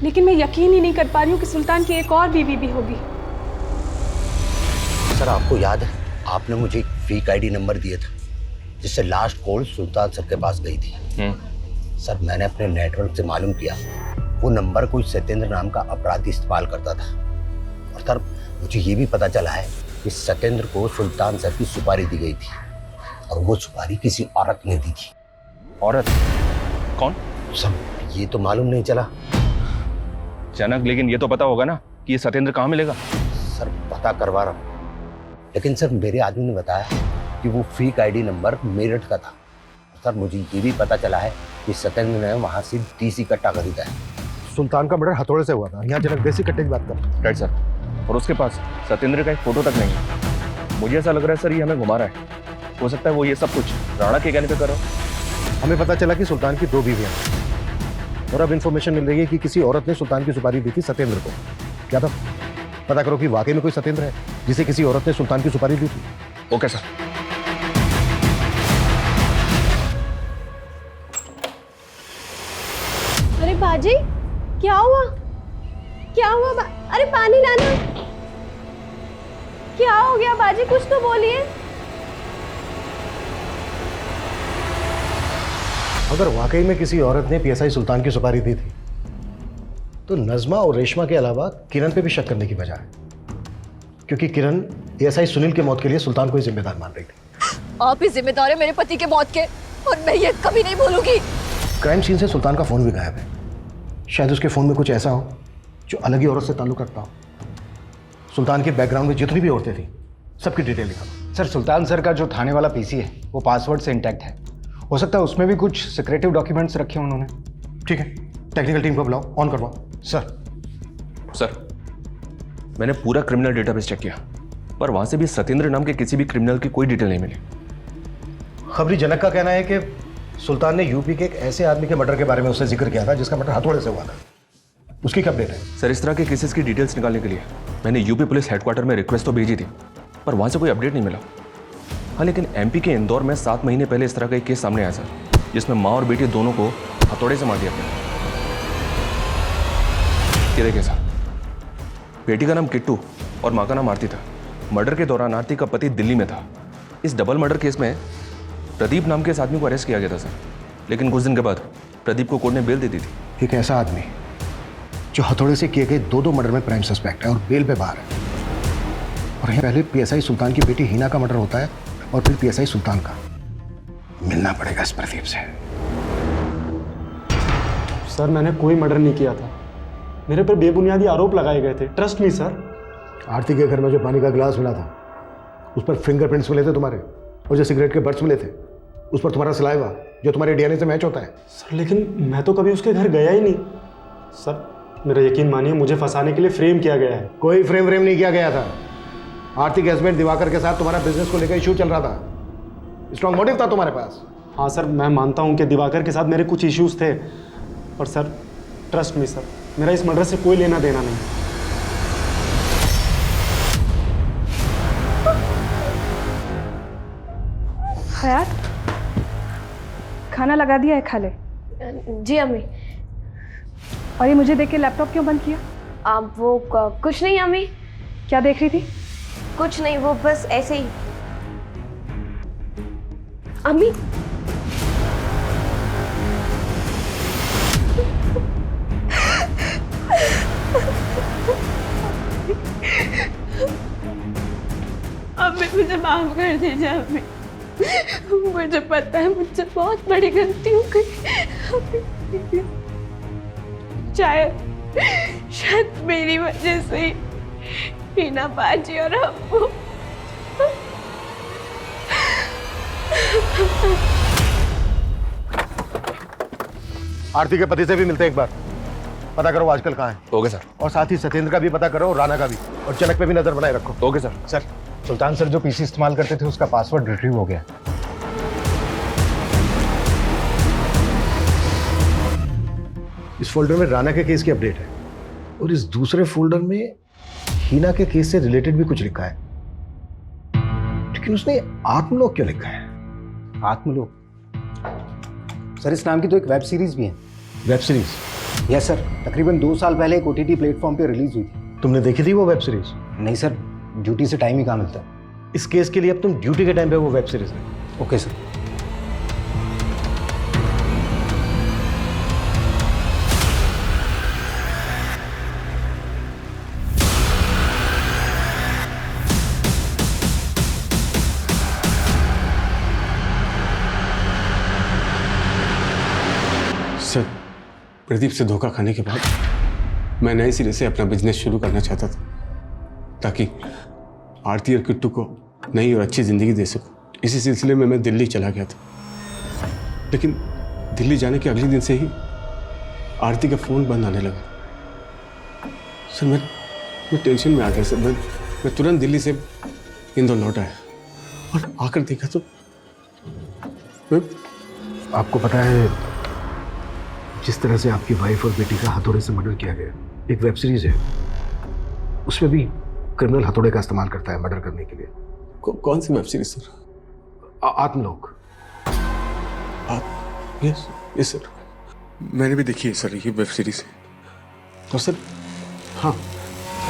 लेकिन मैं यकीन ही नहीं कर पा रही हूँ कि सुल्तान की एक और बीवी भी होगी। सर, आपको याद है आपने मुझे एक फेक आईडी नंबर दिया था जिससे लास्ट कॉल सुल्तान सर के पास गई थी? सर, मैंने अपने नेटवर्क से मालूम किया वो नंबर कोई सत्येंद्र नाम का अपराधी इस्तेमाल करता था। और सर, मुझे ये भी पता चला है कि सत्येंद्र को सुल्तान सर की सुपारी दी गई थी और वो सुपारी किसी औरत ने दी थी। औरत? कौन? सर, ये तो मालूम नहीं चला। जनक, लेकिन ये तो पता होगा ना कि ये सत्येंद्र कहाँ मिलेगा? सर, पता करवा रहा हूँ, लेकिन सर मेरे आदमी ने बताया कि वो फेक आईडी नंबर मेरठ का था। सर, मुझे ये भी पता चला है कि सत्येंद्र ने वहाँ से देसी कट्टा खरीदा है। सुल्तान का मर्डर हथौड़े से हुआ था, यहाँ जनक देसी कट्टे की बात कर रहे हैं। राइट सर, और उसके पास सत्येंद्र का एक फोटो तक नहीं है। मुझे ऐसा लग रहा है सर ये हमें घुमा रहा है। हो सकता है वो ये सब कुछ राणा के कहने पे कर रहा हो। हमें पता चला कि सुल्तान की 2 बीवियां हैं और अब इन्फॉर्मेशन मिल रही है कि किसी औरत ने सुल्तान की सुपारी दी थी सत्येंद्र को। क्या था? पता करो कि वाकई में कोई सत्येंद्र है जिसे किसी औरत ने सुल्तान की सुपारी दी थी। Okay sir. अरे बाजी, क्या हुआ? क्या हुआ? अरे पानी लाना। क्या हो गया बाजी? कुछ तो बोलिए। अगर वाकई में किसी औरत ने पीएसआई सुल्तान की सुपारी दी थी तो नज़मा और रेशमा के अलावा किरण पे भी शक करने की वजह है, क्योंकि किरण पीएसआई सुनील की मौत के लिए सुल्तान को ही जिम्मेदार मान रही थी। आप ही जिम्मेदार है मेरे पति के मौत के, और मैं ये कभी नहीं भूलूंगी। क्राइम सीन से सुल्तान का फोन भी गायब है। शायद उसके फोन में कुछ ऐसा हो जो अलग ही औरत से ताल्लुक रखता हो। सुल्तान के बैकग्राउंड में जितनी भी औरतें थी सबकी डिटेल लिखा। सर, सुल्तान सर का जो थाने वाला पीसी है वो पासवर्ड से इंटैक्ट है। हो सकता है उसमें भी कुछ सिक्रेटिव डॉक्यूमेंट्स रखे उन्होंने। ठीक है, टेक्निकल टीम को बुलाओ, ऑन करवाओ। सर, मैंने पूरा क्रिमिनल डेटाबेस चेक किया, पर वहां से भी सत्येंद्र नाम के किसी भी क्रिमिनल की कोई डिटेल नहीं मिली। खबरी जनक का कहना है कि सुल्तान ने यूपी के एक ऐसे आदमी के मर्डर के बारे में उससे जिक्र किया था जिसका मर्डर हथौड़े से हुआ था। उसकी क्या अपडेट है? सर, इस तरह के केसेस की डिटेल्स निकालने के लिए मैंने यूपी पुलिस हेडक्वार्टर में रिक्वेस्ट तो भेजी थी, पर वहां से कोई अपडेट नहीं मिला। हाँ, लेकिन एमपी के इंदौर में 7 महीने पहले इस तरह का एक केस सामने आया सर, जिसमें माँ और बेटी दोनों को हथौड़े से मार दिया गया। ये देखिए सर, बेटी का नाम किट्टू और माँ का नाम आरती था। मर्डर के दौरान आरती का पति दिल्ली में था। इस डबल मर्डर केस में प्रदीप नाम के इस आदमी को अरेस्ट किया गया था सर, लेकिन कुछ दिन के बाद प्रदीप को कोर्ट ने बेल दे दी थी। एक ऐसा आदमी जो हथौड़े से किए गए 2 मर्डर में प्राइम सस्पेक्ट है और बेल पे बाहर है, और यहाँ पहले पीएसआई सुल्तान की बेटी हिना का मर्डर होता है और फिर पीएसआई सुल्तान का। मिलना पड़ेगा इस प्रदीप से। सर मैंने कोई मर्डर नहीं किया था, मेरे पर बेबुनियादी आरोप लगाए गए थे। Trust me sir. आरती के घर में जो पानी का गिलास मिला था उस पर फिंगरप्रिंट्स मिले थे तुम्हारे, और जो सिगरेट के बट्स मिले थे उस पर तुम्हारा सलाइवा जो तुम्हारे डीएनए से मैच होता है। सर लेकिन मैं तो कभी उसके घर गया ही नहीं। सर मेरा यकीन मानिए, मुझे फंसाने के लिए फ्रेम किया गया है। कोई फ्रेम नहीं किया गया था। आरती के हस्बैंड दिवाकर के साथ तुम्हारा बिजनेस को लेकर इशू चल रहा था, स्ट्रॉन्ग मोटिव था तुम्हारे पास। हाँ सर, मैं मानता हूँ कि दिवाकर के साथ मेरे कुछ इश्यूज थे, और सर ट्रस्ट मी सर, मेरा इस मर्डर से कोई लेना देना नहीं। हयात, खाना लगा दिया है, खा ले। जी अम्मी। और ये मुझे देख के लैपटॉप क्यों बंद किया? आप वो कुछ नहीं अम्मी। क्या देख रही थी? कुछ नहीं, वो बस ऐसे ही। अम्मी अम्मी मुझे माफ कर दीजिए अम्मी, मुझे पता है मुझसे बहुत बड़ी गलती हो गई। शायद मेरी वजह से हिना बाजी और अब्बू। आरती के पति से भी मिलते हैं, एक बार पता करो आजकल कहाँ है। Okay sir. और साथ ही सत्येंद्र का भी पता करो और राणा का भी, और चनक पे भी नजर बनाए रखो। Okay sir. सर सुल्तान सर जो पीसी इस्तेमाल करते थे उसका पासवर्ड रिट्रीव हो गया। इस फोल्डर में राणा के केस की अपडेट है, और इस दूसरे फोल्डर में हीना के केस से रिलेटेड भी कुछ लिखा है, लेकिन उसने आत्मलोक क्यों लिखा है? आत्मलोक? सर इस नाम की तो एक वेब सीरीज भी है। Web series? यस सर, तकरीबन 2 साल पहले एक ओटीटी प्लेटफॉर्म पे रिलीज हुई थी। तुमने देखी थी वो वेब सीरीज? नहीं सर, ड्यूटी से टाइम ही कहाँ मिलता है। इस केस के लिए अब तुम ड्यूटी के टाइम पे वो वेब सीरीज देखो। Okay sir. सर प्रदीप से धोखा खाने के बाद मैं नए सिरे से अपना बिजनेस शुरू करना चाहता था, ताकि आरती और किट्टू को नई और अच्छी ज़िंदगी दे सकूं। इसी सिलसिले में मैं दिल्ली चला गया था, लेकिन दिल्ली जाने के अगले दिन से ही आरती का फ़ोन बंद आने लगा। सर मैं टेंशन में आ गया सर। मैं तुरंत दिल्ली से इंदौर लौट आया, और आकर देखा तो आपको पता है जिस तरह से आपकी वाइफ और बेटी का हथौड़े से मर्डर किया गया, एक वेब सीरीज है, उसमें भी क्रिमिनल हथौड़े का इस्तेमाल करता है मर्डर करने के लिए। कौन सी web series sir? Atmalok. Yes sir, मैंने भी देखी है सर ये वेब सीरीज। और सर हाँ,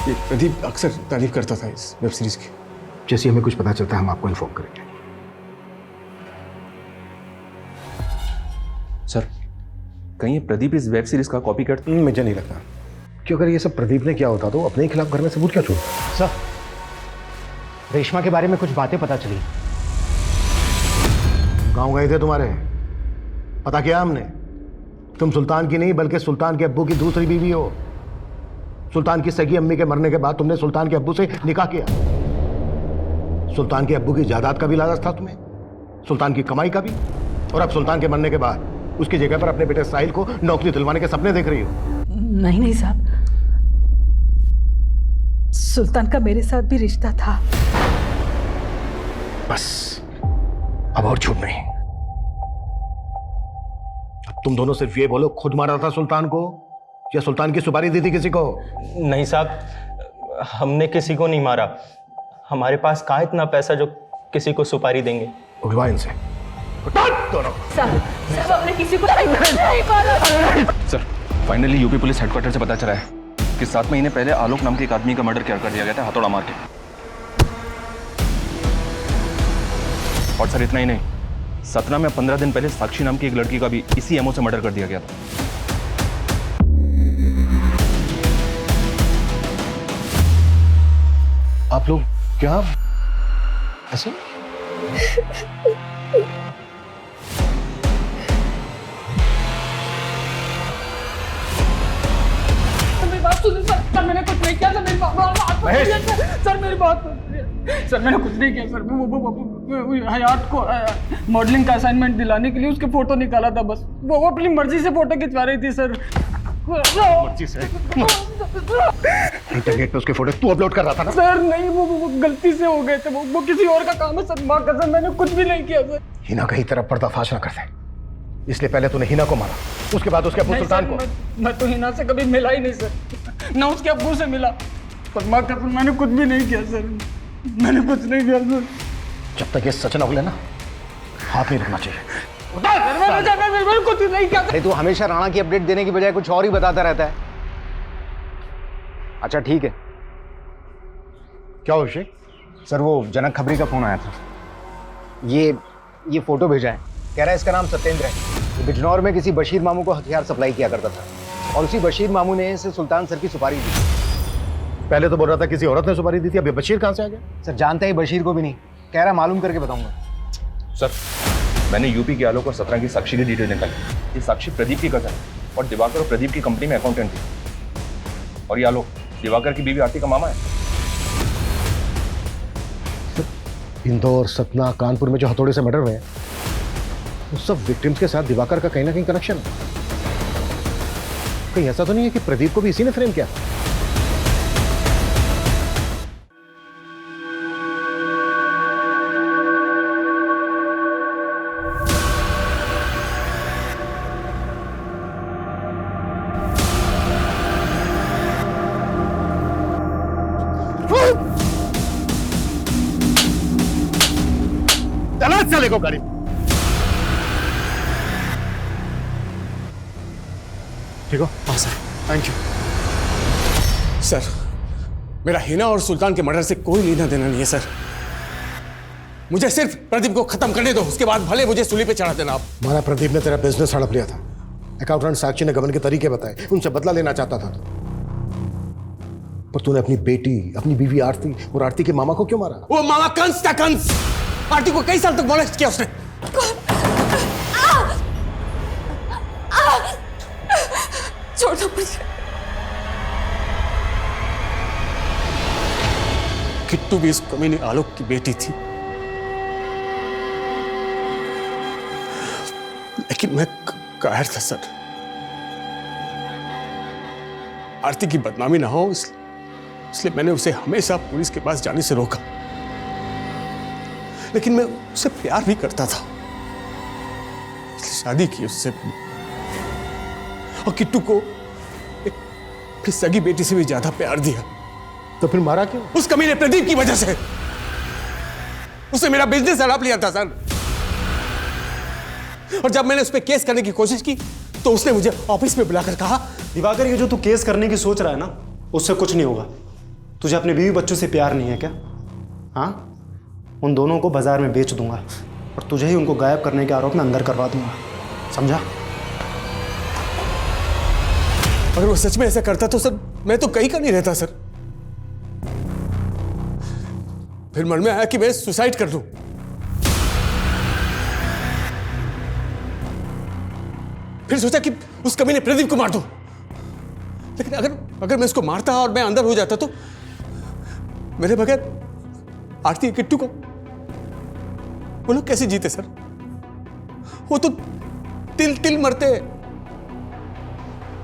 ये प्रदीप अक्सर तारीफ करता था इस वेब सीरीज की। जैसे हमें कुछ पता चलता है हम आपको इन्फॉर्म करेंगे। सर कहीं ये प्रदीप इस वेब सीरीज का कॉपी करता? मुझे नहीं लगता, क्योंकि अगर ये सब प्रदीप ने किया होता तो अपने ही खिलाफ घर में सबूत क्या छोड़ता? सर रेशमा के बारे में कुछ बातें पता चली। गांव गए थे तुम्हारे, पता किया हमने, तुम सुल्तान की नहीं बल्कि सुल्तान के अब्बू की दूसरी बीवी हो। सुल्तान की सगी अम्मी के मरने के बाद तुमने सुल्तान के अब्बू से निकाह किया। सुल्तान के अब्बू की जायदाद का भी लालच था तुम्हें, सुल्तान की कमाई का भी, और अब सुल्तान के मरने के बाद उसकी जगह पर अपने बेटे साहिल को नौकरी दिलवाने के सपने देख रही हो। नहीं साहब, सुल्तान का मेरे साथ भी रिश्ता था। बस अब और झूठ नहीं। अब तुम दोनों सिर्फ ये बोलो, खुद मारा था सुल्तान को या सुल्तान की सुपारी दी थी किसी को? नहीं साहब, हमने किसी को नहीं मारा। हमारे पास कहाँ इतना पैसा जो किसी को सुपारी देंगे। उठवा इनसे दोनों। साहब हमने किसी को नहीं मारा। Sir finally UP police headquarter से पता चला है कि 7 महीने पहले आलोक नाम के एक आदमी का मर्डर कर दिया गया था हथौड़ा मार के। और सर इतना ही नहीं, सतना में 15 दिन पहले साक्षी नाम की एक लड़की का भी इसी एमओ से मर्डर कर दिया गया था। आप लोग क्या ऐसे? मेरी बात सुनिए सर, मैंने कुछ नहीं किया सर, मेरी बात सर, मेरी बात सर, मैंने कुछ नहीं किया सर। वो हयात को मॉडलिंग का असाइनमेंट दिलाने के लिए उसके फोटो निकाला था बस। वो अपनी मर्जी से फोटो खिंचवा रही थी सर। मर्जी से? इंटरनेट पे उसके फोटो तू अपलोड कर रहा था ना? सर नहीं, वो गलती से हो गए थे। वो किसी और का काम है सर, माँ कसम मैंने कुछ भी नहीं किया सर। हिना कहीं तरफ पर्दाफाश ना कर दे, इसलिए पहले तूने हिना को मारा, उसके बाद उसके अब्बू सुल्तान को। मैं तो हिना से कभी मिला ही नहीं सर, ना उसके अब्बू से मिला। पर माँ कसम मैंने कुछ भी नहीं किया सर, मैंने कुछ नहीं किया सर। जब तक ये सच न उगले ना, हाथ नहीं रखना चाहिए। मैंने कुछ नहीं किया। अरे तू हमेशा राणा की अपडेट देने की बजाय कुछ और ही बताता रहता है। अच्छा ठीक है, क्या हो अभिषेक? सर वो जनक खबरी का फोन आया था। ये फोटो भेजा है, कह रहा है इसका नाम सत्येंद्र है। बिजनौर में किसी बशीर मामू को हथियार सप्लाई किया करता था और उसी बशीर मामू ने इसे सुल्तान सर की सुपारी दी। पहले तो बोल रहा था किसी औरत ने सुपारी दी थी, अब ये बशीर कहां से आ गया? सर जानता ही बशीर को भी नहीं, कह रहा मालूम करके बताऊंगा। सर मैंने यूपी के आलोक और सतना की साक्षी की डिटेल निकाली। ये साक्षी प्रदीप की कजन है और दिवाकर और प्रदीप की कंपनी में अकाउंटेंट थी। और ये आलोक दिवाकर की बीवी आरती का मामा है। इंदौर, सतना, कानपुर में जो हथौड़े से मर्डर हुए हैं, उस सब विक्टिम्स के साथ दिवाकर का कहीं ना कहीं कनेक्शन है। कहीं ऐसा तो नहीं है कि प्रदीप को भी इसी ने फ्रेम किया? चले को गाड़ी। ठीक हो? हाँ सर, थैंक यू सर। मेरा हिना और सुल्तान के मर्डर से कोई लेना देना नहीं है सर। मुझे सिर्फ प्रदीप को खत्म करने दो, उसके बाद भले मुझे सूली पे चढ़ा देना आप। माना प्रदीप ने तेरा बिजनेस हड़प लिया था, अकाउंटेंट साक्षी ने गबन के तरीके बताए, उनसे बदला लेना चाहता था पर तूने अपनी बेटी, अपनी बीवी आरती और आरती के मामा को क्यों मारा? वो मामा कंस था, कंस। आरती को कई साल तक मोलेस्ट किया उसने। छोड़ दो मुझे। किट्टू भी इस कमीने आलोक की बेटी थी, लेकिन मैं कायर था सर। आरती की बदनामी ना हो इसलिए मैंने उसे हमेशा पुलिस के पास जाने से रोका। लेकिन मैं उससे प्यार भी करता था, इसलिए शादी की उससे। और किट्टू को अपनी सगी बेटी से भी ज्यादा प्यार दिया। तो फिर मारा क्यों? उस कमीने प्रदीप की वजह से। उसने मेरा बिजनेस हड़प लिया था सर। और जब मैंने उस पर केस करने की कोशिश की तो उसने मुझे ऑफिस में बुलाकर कहा, दिवाकर ये जो तू केस करने की सोच रहा है ना, उससे कुछ नहीं होगा। तुझे अपने बीवी बच्चों से प्यार नहीं है क्या? हाँ, उन दोनों को बाजार में बेच दूंगा और तुझे ही उनको गायब करने के आरोप में अंदर करवा दूंगा, समझा? अगर वो सच में ऐसा करता तो सर मैं तो कहीं का नहीं रहता सर। फिर मन में आया कि मैं सुसाइड कर दूं। फिर सोचा कि उस कमीने प्रदीप को मार दूं। लेकिन अगर मैं उसको मारता और मैं अंदर हो जाता तो मेरे बगैर आरती किट्टू को वो लोग कैसे जीते सर? वो तो तिल तिल मरते हैं।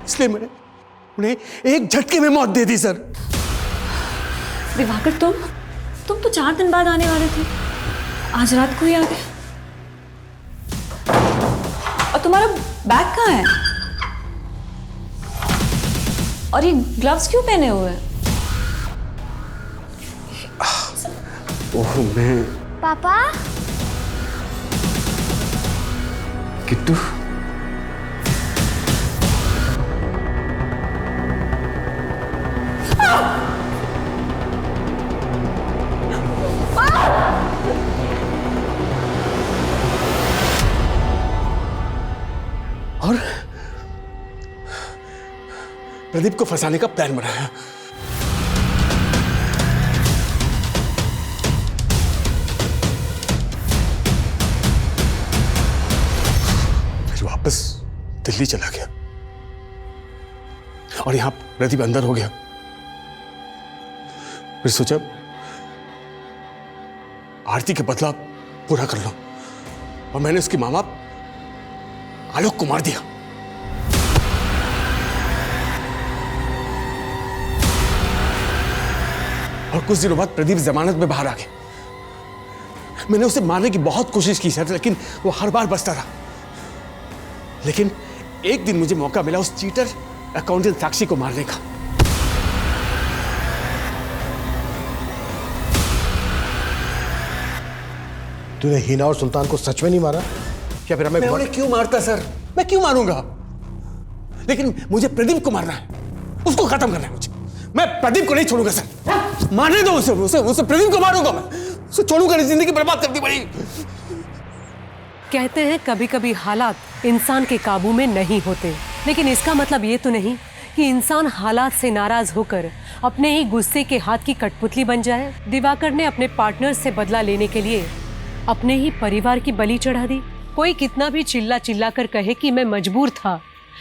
इसलिए मैंने उन्हें एक झटके में मौत दे दी सर। दिवाकर तुम तो 4 दिन बाद आने वाले थे, आज रात को ही आ गए। और तुम्हारा बैग कहाँ है? और ये ग्लव्स क्यों पहने हुए हैं? ओह मैं पापा किट्टू प्रदीप को फंसाने का प्लान बनाया। फिर वापस दिल्ली चला गया और यहां प्रदीप अंदर हो गया। फिर सोचा आरती का बदला पूरा कर लो और मैंने उसकी मामा आलोक को मार दिया। और कुछ दिनों बाद प्रदीप जमानत में बाहर आ गया। मैंने उसे मारने की बहुत कोशिश की सर, लेकिन वो हर बार बचता रहा। लेकिन एक दिन मुझे मौका मिला उस चीटर अकाउंटेंट साक्षी को मारने का। तूने हीना और सुल्तान को सच में नहीं मारा या फिर हमें? मैं उन्हें क्यों मारता सर? मैं क्यों मारूंगा? लेकिन मुझे प्रदीप को मारना है, उसको खत्म करना है मुझे। मैं प्रदीप को नहीं छोड़ूंगा सर। मारने दो उसे प्रदीप को मारूंगा मैं। उसे छोड़ूंगा नहीं, जिंदगी बर्बाद कर दी बड़ी। कहते हैं कभी कभी हालात इंसान के काबू में नहीं होते, लेकिन इसका मतलब ये तो नहीं कि इंसान हालात से नाराज होकर अपने ही गुस्से के हाथ की कठपुतली बन जाए। दिवाकर ने अपने पार्टनर से बदला लेने के लिए अपने ही परिवार की बलि चढ़ा दी। कोई कितना भी चिल्ला चिल्ला कर कहे कि मैं मजबूर था,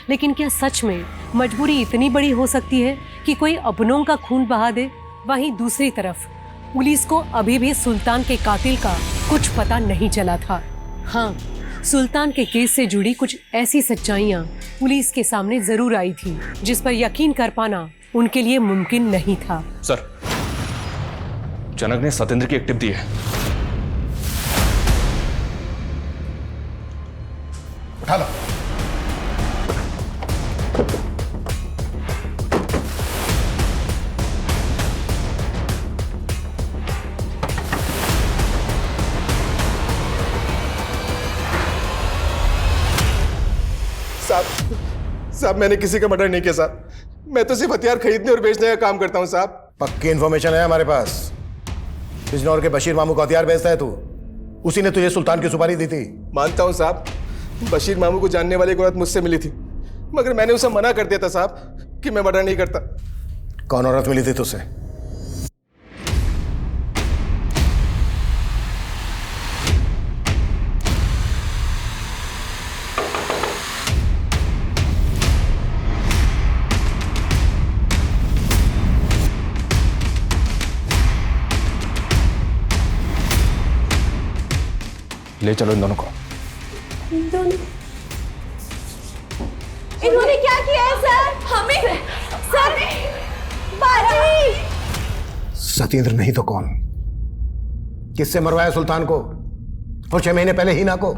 लेकिन क्या सच में मजबूरी इतनी बड़ी हो सकती है कि कोई अपनों का खून बहा दे? वहीं दूसरी तरफ पुलिस को अभी भी सुल्तान के कातिल का कुछ पता नहीं चला था। हाँ, सुल्तान के केस से जुड़ी कुछ ऐसी सच्चाइयाँ पुलिस के सामने जरूर आई थी जिस पर यकीन कर पाना उनके लिए मुमकिन नहीं था। सर, जनक ने सतेंद्र की एक टिप दी है। उठा लो। साहब मैंने किसी का मर्डर नहीं किया साहब। मैं तो सिर्फ हथियार खरीदने और बेचने का काम करता हूँ साहब। पक्की इन्फॉर्मेशन है हमारे पास। बिजनौर के बशीर मामू को हथियार बेचता है तू। उसी ने तुझे सुल्तान की सुपारी दी थी। मानता हूँ साहब, बशीर मामू को जानने वाली एक औरत मुझसे मिली थी, मगर मैंने उसे मना कर दिया था साहब कि मैं मर्डर नहीं करता। कौन औरत मिली थी तुझसे? ले चलो इन दोनों को। इन्होंने क्या किया है सर? हमें सर बाजी। सतेंद्र नहीं तो कौन? किससे मरवाया सुल्तान को और 6 महीने पहले हीना को?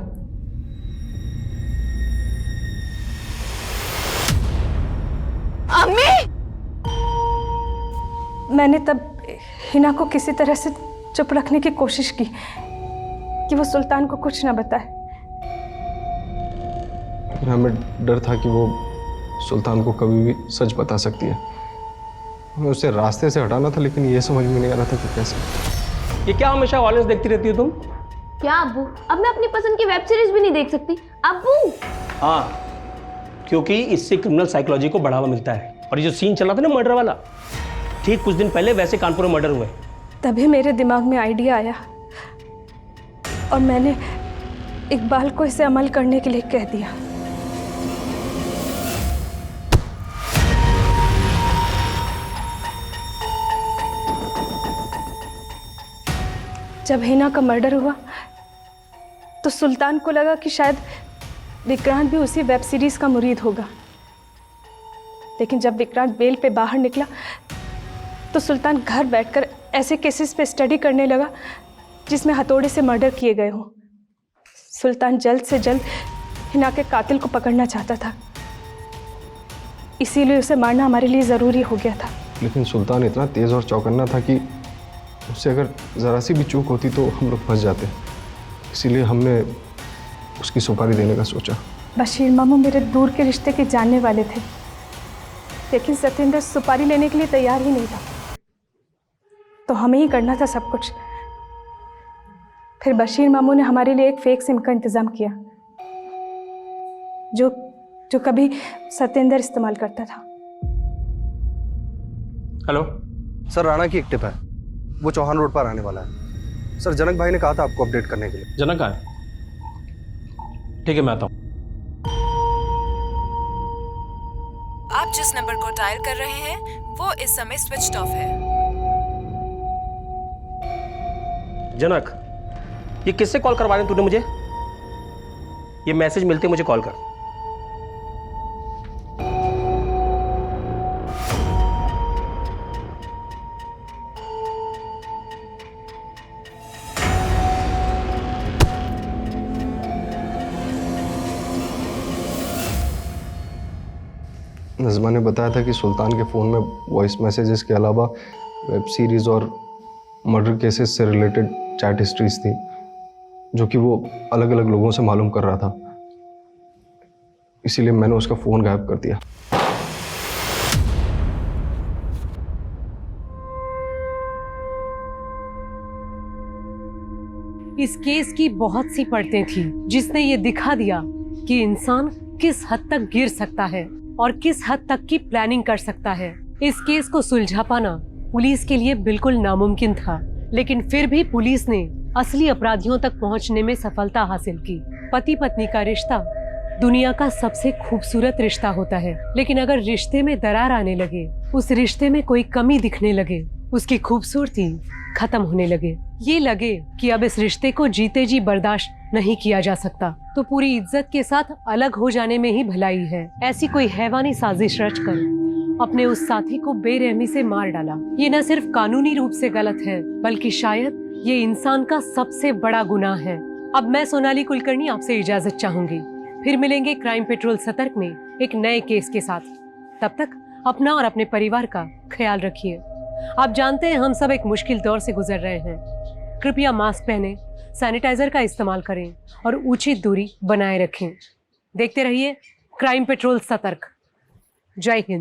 अम्मी! मैंने तब हिना को किसी तरह से चुप रखने की कोशिश की कि वो सुल्तान को कुछ ना बताए। हमें डर था कि वो सुल्तान को कभी भी सच बता सकती है। हमें उसे रास्ते से हटाना था, लेकिन ये समझ में नहीं आ रहा था कि कैसे। ये क्या हमेशा वायलेंस देखती रहती हो तुम? क्या अब्बू, अब मैं अपनी पसंद की वेब सीरीज भी नहीं देख सकती अब्बू। हाँ, क्योंकि इससे क्रिमिनल साइकोलॉजी को बढ़ावा मिलता है। और ये जो सीन चला था ना मर्डर वाला, ठीक कुछ दिन पहले वैसे कानपुर में मर्डर हुए। तभी मेरे दिमाग में आइडिया आया और मैंने इकबाल को इसे अमल करने के लिए कह दिया। जब हिना का मर्डर हुआ तो सुल्तान को लगा कि शायद विक्रांत भी उसी वेब सीरीज का मुरीद होगा, लेकिन जब विक्रांत बेल पे बाहर निकला तो सुल्तान घर बैठकर ऐसे केसेस पे स्टडी करने लगा जिसमें हथौड़े से मर्डर किए गए हों। सुल्तान जल्द से जल्द हिना के कातिल को पकड़ना चाहता था, इसीलिए उसे मारना हमारे लिए ज़रूरी हो गया था। लेकिन सुल्तान इतना तेज और चौकन्ना था कि उससे अगर ज़रा सी भी चूक होती तो हम लोग फंस जाते। इसीलिए हमने उसकी सुपारी देने का सोचा। बशीर मामू मेरे दूर के रिश्ते के जानने वाले थे, लेकिन सतेंद्र सुपारी लेने के लिए तैयार ही नहीं था, तो हमें ही करना था सब कुछ। फिर बशीर मामू ने हमारे लिए एक फेक सिम का इंतज़ाम किया जो कभी सतेंद्र इस्तेमाल करता था। हेलो सर, राणा की एक टिप है, वो चौहान रोड पर आने वाला है। सर, जनक भाई ने कहा था आपको अपडेट करने के लिए। जनक है? ठीक है, मैं आता हूँ। आप जिस नंबर को डायल कर रहे हैं वो इस समय स्विच ऑफ है। जनक, ये किससे कॉल करवा रहे तूने मुझे? ये मैसेज मिलते मुझे कॉल कर। नज़मा ने बताया था कि सुल्तान के फ़ोन में वॉइस मैसेजेस के अलावा वेब सीरीज़ और मर्डर केसेस से रिलेटेड चैट हिस्ट्रीज थी, जो कि वो अलग अलग लोगों से मालूम कर रहा था। इसीलिए मैंने उसका फ़ोन गायब कर दिया। इस केस की बहुत सी परतें थी जिसने ये दिखा दिया कि इंसान किस हद तक गिर सकता है और किस हद तक की प्लानिंग कर सकता है। इस केस को सुलझा पाना पुलिस के लिए बिल्कुल नामुमकिन था, लेकिन फिर भी पुलिस ने असली अपराधियों तक पहुंचने में सफलता हासिल की। पति पत्नी का रिश्ता दुनिया का सबसे खूबसूरत रिश्ता होता है, लेकिन अगर रिश्ते में दरार आने लगे, उस रिश्ते में कोई कमी दिखने लगे, उसकी खूबसूरती खत्म होने लगे, ये लगे कि अब इस रिश्ते को जीते जी बर्दाश्त नहीं किया जा सकता, तो पूरी इज्जत के साथ अलग हो जाने में ही भलाई है। ऐसी कोई हैवानी साजिश रचकर अपने उस साथी को बेरहमी से मार डाला। ये न सिर्फ कानूनी रूप से गलत है, बल्कि शायद ये इंसान का सबसे बड़ा गुनाह है। अब मैं सोनाली कुलकर्णी आपसे इजाजत चाहूंगी। फिर मिलेंगे क्राइम पेट्रोल सतर्क में एक नए केस के साथ। तब तक अपना और अपने परिवार का ख्याल रखिए। आप जानते हैं हम सब एक मुश्किल दौर से गुजर रहे हैं। कृपया मास्क पहनें, सैनिटाइजर का इस्तेमाल करें और उचित दूरी बनाए रखें। देखते रहिए क्राइम पेट्रोल सतर्क। जय हिंद।